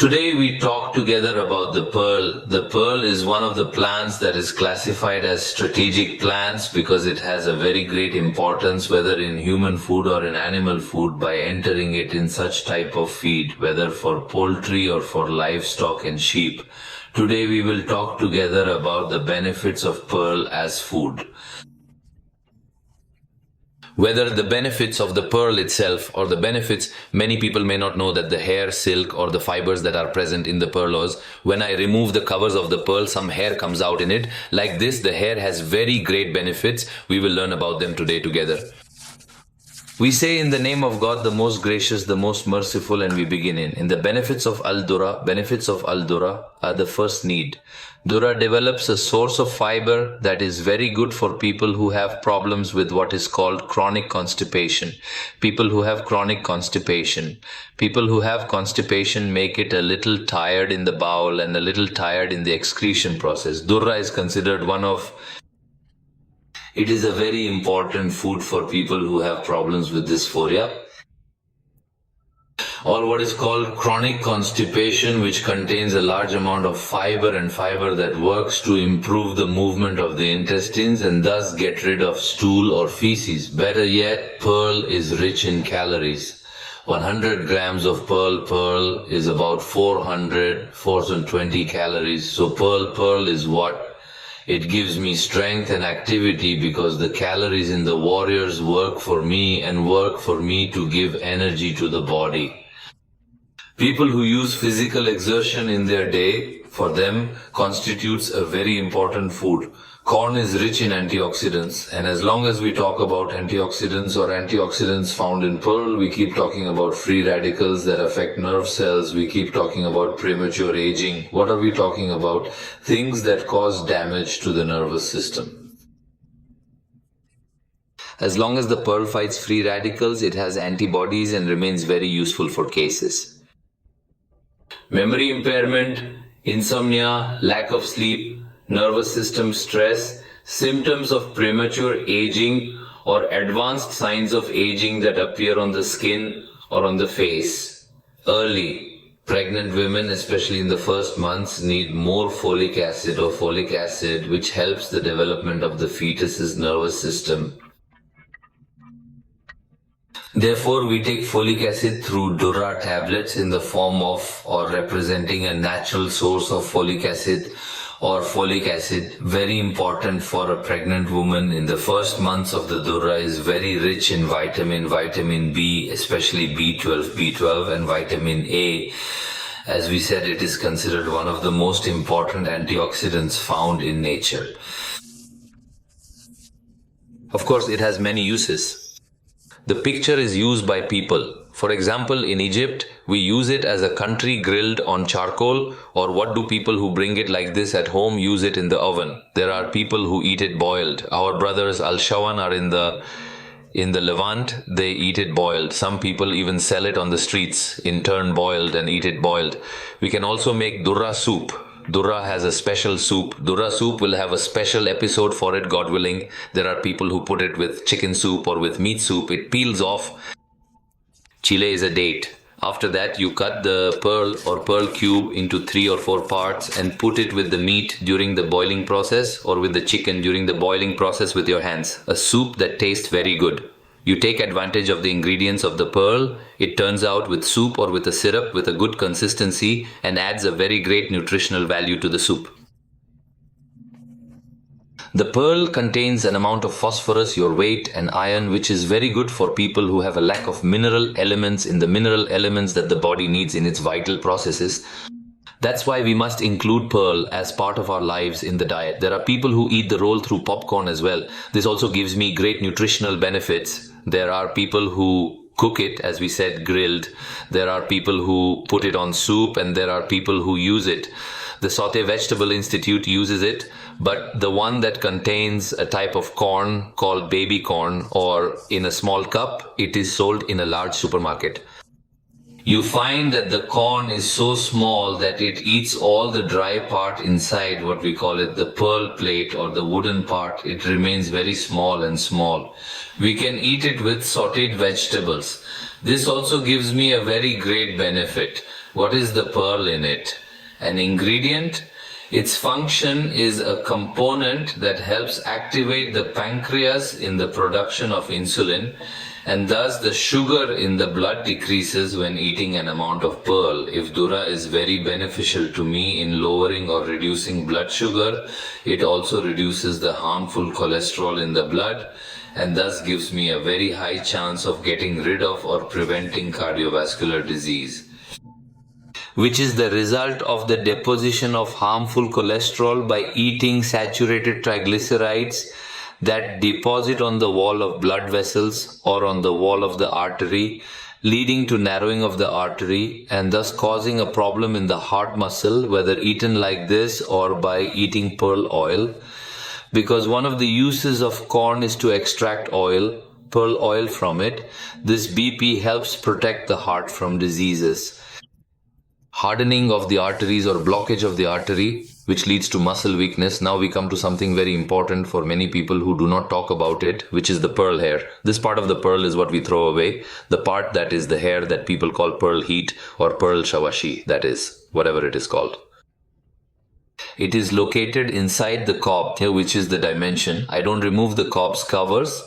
Today we talk together about the pearl. The pearl is one of the plants that is classified as strategic plants because it has a very great importance whether in human food or in animal food by entering it in such type of feed, whether for poultry or for livestock and sheep. Today we will talk together about the benefits of pearl as food. Whether the benefits of the pearl itself or the benefits, many people may not know that the hair, silk or the fibers that are present in the pearls, when I remove the covers of the pearl, some hair comes out in it. Like this, the hair has very great benefits. We will learn about them today together. We say in the name of God, the most gracious, the most merciful, and we begin in the benefits of Al-Durra are the first need. Durra develops a source of fiber that is very good for people who have problems with what is called chronic constipation. People who have chronic constipation. People who have constipation make it a little tired in the bowel and a little tired in the excretion process. Durra is considered it is a very important food for people who have problems with dysphoria or what is called chronic constipation, which contains a large amount of fiber and fiber that works to improve the movement of the intestines and thus get rid of stool or feces. Better yet, pearl is rich in calories. 100 grams of pearl is about 420 calories. So pearl is what? It gives me strength and activity because the calories in the warriors work for me to give energy to the body. People who use physical exertion in their day, for them, constitutes a very important food. Corn is rich in antioxidants, and as long as we talk about antioxidants or antioxidants found in pearl, we keep talking about free radicals that affect nerve cells, we keep talking about premature aging. What are we talking about? Things that cause damage to the nervous system. As long as the pearl fights free radicals, it has antibodies and remains very useful for cases. Memory impairment, insomnia, lack of sleep, nervous system stress, symptoms of premature aging or advanced signs of aging that appear on the skin or on the face. Early, pregnant women, especially in the first months, need more folic acid which helps the development of the fetus's nervous system. Therefore, we take folic acid through Durra tablets in the form of or representing a natural source of folic acid or folic acid. Very important for a pregnant woman in the first months of the Durra is very rich in vitamin B, especially B12 and vitamin A. As we said, it is considered one of the most important antioxidants found in nature. Of course, it has many uses. The picture is used by people. For example, in Egypt, we use it as a country grilled on charcoal, or what do people who bring it like this at home use it in the oven? There are people who eat it boiled. Our brothers Al-Shawan are in the Levant, they eat it boiled. Some people even sell it on the streets in turn boiled and eat it boiled. We can also make Durra soup. Durra has a special soup. Durra soup will have a special episode for it, God willing. There are people who put it with chicken soup or with meat soup. It peels off. Chile is a date. After that, you cut the pearl or pearl cube into 3 or 4 parts and put it with the meat during the boiling process or with the chicken during the boiling process with your hands. A soup that tastes very good. You take advantage of the ingredients of the pearl. It turns out with soup or with a syrup with a good consistency and adds a very great nutritional value to the soup. The pearl contains an amount of phosphorus, your weight, and iron, which is very good for people who have a lack of mineral elements in the mineral elements that the body needs in its vital processes. That's why we must include pearl as part of our lives in the diet. There are people who eat the roll through popcorn as well. This also gives me great nutritional benefits. There are people who cook it, as we said, grilled. There are people who put it on soup, and there are people who use it. The Sauté Vegetable Institute uses it, but the one that contains a type of corn called baby corn or in a small cup, it is sold in a large supermarket. You find that the corn is so small that it eats all the dry part inside, what we call it the pearl plate or the wooden part. It remains very small and small. We can eat it with sautéed vegetables. This also gives me a very great benefit. What is the pearl in it? An ingredient. Its function is a component that helps activate the pancreas in the production of insulin, and thus the sugar in the blood decreases when eating an amount of pearl. If Dura is very beneficial to me in lowering or reducing blood sugar, it also reduces the harmful cholesterol in the blood, and thus gives me a very high chance of getting rid of or preventing cardiovascular disease, which is the result of the deposition of harmful cholesterol by eating saturated triglycerides that deposit on the wall of blood vessels or on the wall of the artery, leading to narrowing of the artery and thus causing a problem in the heart muscle, whether eaten like this or by eating pearl oil. Because one of the uses of corn is to extract oil, pearl oil from it. This BP helps protect the heart from diseases. Hardening of the arteries or blockage of the artery, which leads to muscle weakness. Now we come to something very important for many people who do not talk about it, which is the pearl hair. This part of the pearl is what we throw away. The part that is the hair that people call pearl heat or pearl shawashi, that is, whatever it is called. It is located inside the cob here, which is the dimension. I don't remove the cob's covers.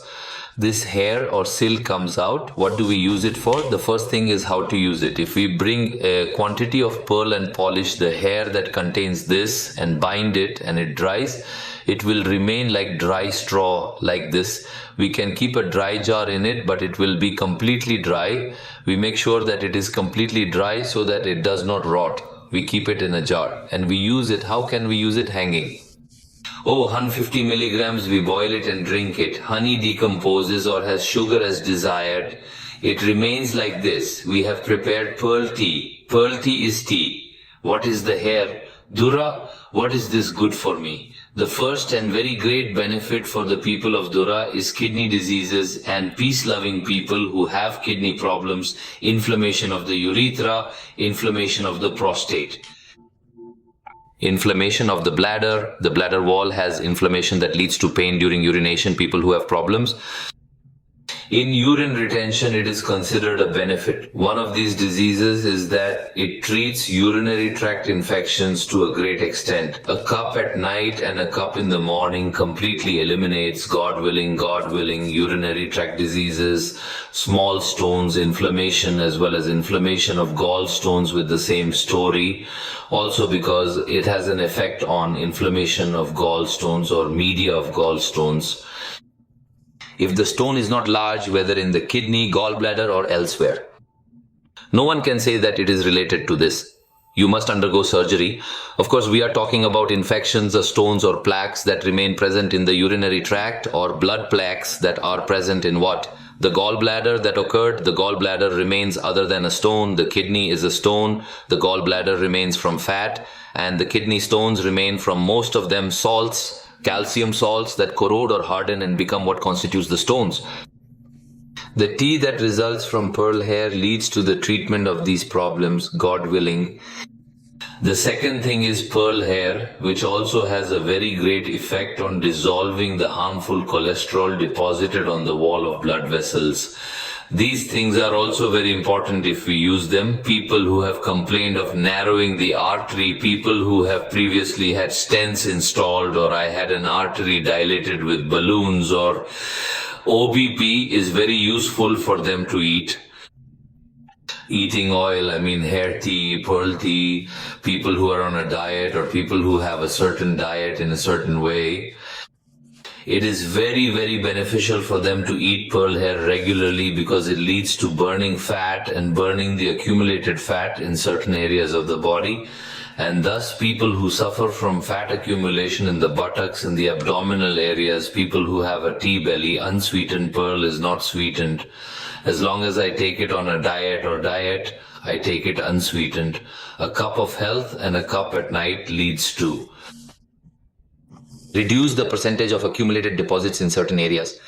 This hair or silk comes out. What do we use it for? The first thing is how to use it. If we bring a quantity of pearl and polish the hair that contains this and bind it and it dries, it will remain like dry straw like this. We can keep a dry jar in it, but it will be completely dry. We make sure that it is completely dry so that it does not rot. We keep it in a jar and we use it. How can we use it? Hanging. 150 milligrams, we boil it and drink it. Honey decomposes or has sugar as desired. It remains like this. We have prepared pearl tea. Pearl tea is tea. What is the hair? Dura, what is this good for me? The first and very great benefit for the people of Dura is kidney diseases and peace-loving people who have kidney problems, inflammation of the urethra, inflammation of the prostate. Inflammation of the bladder wall has inflammation that leads to pain during urination, people who have problems. In urine retention, it is considered a benefit. One of these diseases is that it treats urinary tract infections to a great extent. A cup at night and a cup in the morning completely eliminates, God willing, urinary tract diseases, small stones, inflammation, as well as inflammation of gallstones with the same story. Also because it has an effect on inflammation of gallstones or media of gallstones. If the stone is not large, whether in the kidney, gallbladder or elsewhere, no one can say that it is related to this. You must undergo surgery. Of course, we are talking about infections or stones or plaques that remain present in the urinary tract, or blood plaques that are present in what? The gallbladder that occurred. The gallbladder remains other than a stone. The kidney is a stone. The gallbladder remains from fat, and the kidney stones remain from, most of them, salts, calcium salts that corrode or harden and become what constitutes the stones. The tea that results from pearl hair leads to the treatment of these problems, God willing. The second thing is pearl hair, which also has a very great effect on dissolving the harmful cholesterol deposited on the wall of blood vessels. These things are also very important if we use them. People who have complained of narrowing the artery, people who have previously had stents installed, or I had an artery dilated with balloons, or OBP is very useful for them to eat. Eating oil, hair tea, pearl tea, people who are on a diet or people who have a certain diet in a certain way. It is very, very beneficial for them to eat pearl hair regularly because it leads to burning fat and burning the accumulated fat in certain areas of the body. And thus people who suffer from fat accumulation in the buttocks and the abdominal areas, people who have a tea belly, unsweetened pearl is not sweetened. As long as I take it on a diet, I take it unsweetened. A cup of health and a cup at night leads to reduce the percentage of accumulated deposits in certain areas.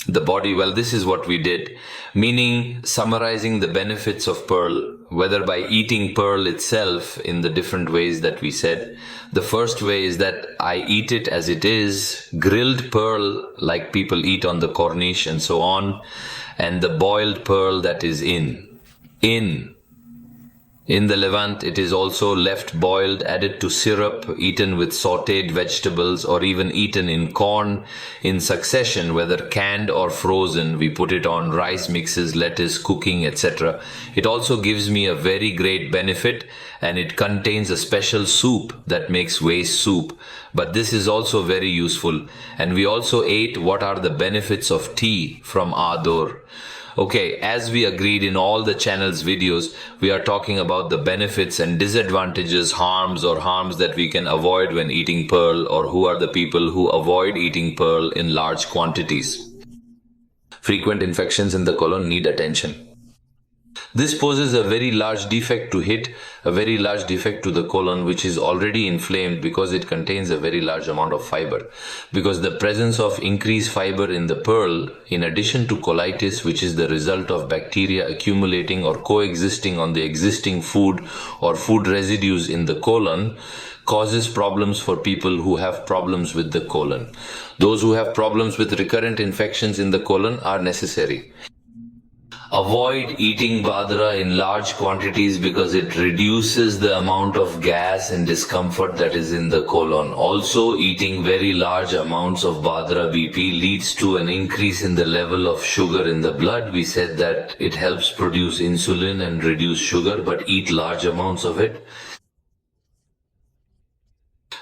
The body, well, this is what we did, meaning summarizing the benefits of pearl, whether by eating pearl itself in the different ways that we said. The first way is that I eat it as it is, grilled pearl like people eat on the Corniche and so on, and the boiled pearl that is in. In the Levant, it is also left boiled, added to syrup, eaten with sautéed vegetables, or even eaten in corn in succession, whether canned or frozen. We put it on rice mixes, lettuce, cooking, etc. It also gives me a very great benefit, and it contains a special soup that makes waste soup. But this is also very useful. And we also ate what are the benefits of tea from Adur. Okay, as we agreed in all the channel's videos, we are talking about the benefits and disadvantages, harms that we can avoid when eating pearl, or who are the people who avoid eating pearl in large quantities. Frequent infections in the colon need attention. This poses a very large defect to the colon, which is already inflamed because it contains a very large amount of fiber. Because the presence of increased fiber in the pearl, in addition to colitis, which is the result of bacteria accumulating or coexisting on the existing food or food residues in the colon, causes problems for people who have problems with the colon. Those who have problems with recurrent infections in the colon are necessary. Avoid eating badra in large quantities because it reduces the amount of gas and discomfort that is in the colon. Also, eating very large amounts of badra BP leads to an increase in the level of sugar in the blood. We said that it helps produce insulin and reduce sugar, but eat large amounts of it.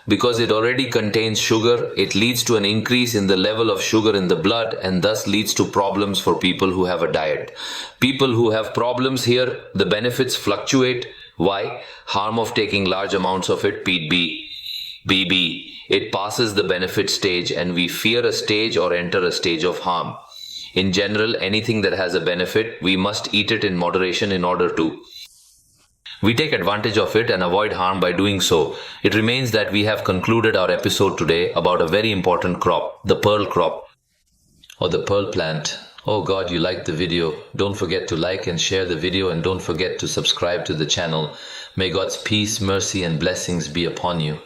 Because it already contains sugar, it leads to an increase in the level of sugar in the blood and thus leads to problems for people who have a diet. People who have problems here, the benefits fluctuate. Why? Harm of taking large amounts of it, BB. It passes the benefit stage and we fear a stage or enter a stage of harm. In general, anything that has a benefit, we must eat it in moderation in order to. We take advantage of it and avoid harm by doing so. It remains that we have concluded our episode today about a very important crop, the pearl crop, or the pearl plant. Oh God, you liked the video. Don't forget to like and share the video, and don't forget to subscribe to the channel. May God's peace, mercy, and blessings be upon you.